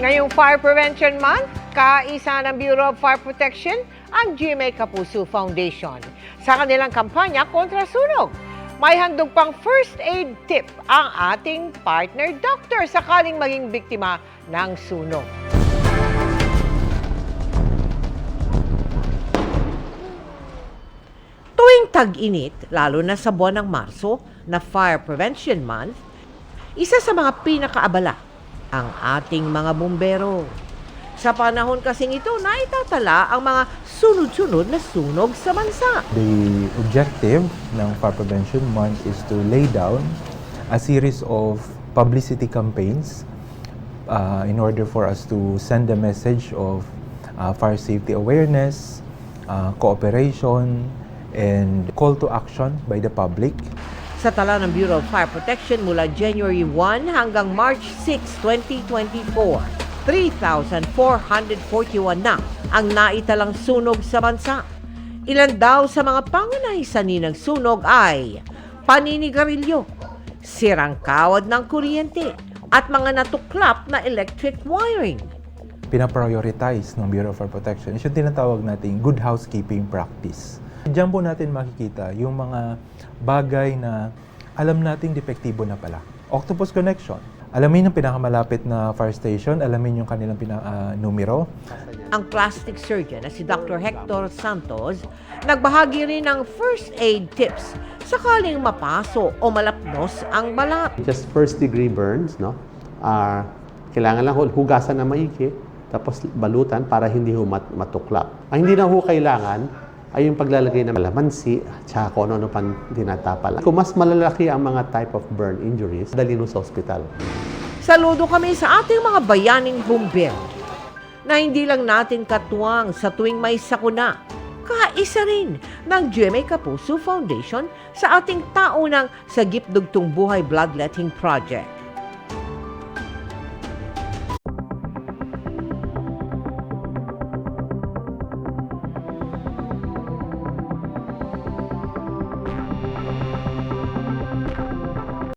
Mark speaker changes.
Speaker 1: Ngayong Fire Prevention Month, kaisa ng Bureau of Fire Protection ang GMA Kapuso Foundation sa kanilang kampanya kontra sunog. May handog pang first aid tip ang ating partner doctor sakaling maging biktima ng sunog. Tuwing tag-init, lalo na sa buwan ng Marso na Fire Prevention Month, isa sa mga pinakaabala ang ating mga bumbero. Sa panahon kasing ito, naitatala ang mga sunod-sunod na sunog sa bansa.
Speaker 2: The objective ng Fire Prevention Month is to lay down a series of publicity campaigns in order for us to send a message of fire safety awareness, cooperation, and call to action by the public.
Speaker 1: Sa tala ng Bureau of Fire Protection mula January 1 hanggang March 6, 2024, 3,441 na ang naitalang sunog sa bansa. Ilan daw sa mga pangunahing ng sunog ay paninigarilyo, sirang kawad ng kuryente, at mga natuklap na electric wiring.
Speaker 2: Pinaprioritize ng Bureau of Fire Protection is yung tinatawag nating good housekeeping practice. Diyan po natin makikita yung mga bagay na alam nating depektibo na pala. Octopus connection. Alamin ang pinakamalapit na fire station, alamin yung kanilang numero.
Speaker 1: Ang plastic surgeon na si Dr. Hector Santos, nagbahagi rin ng first aid tips sakaling mapaso o malapnos ang balat.
Speaker 3: Just first degree burns, no? Kailangan lang hugasan na maigi, tapos balutan para hindi matuklap. Ang hindi na kailangan ay yung paglalagay ng malamansi at saka kung ano pang tinatapal. Kung mas malalaki ang mga type of burn injuries, dalhin mo sa ospital.
Speaker 1: Saludo kami sa ating mga bayaning bumbero na hindi lang natin katuwang sa tuwing may sakuna, kaisa rin ng GMA Kapuso Foundation sa ating taunang Sagip Dugtong Buhay Bloodletting Project.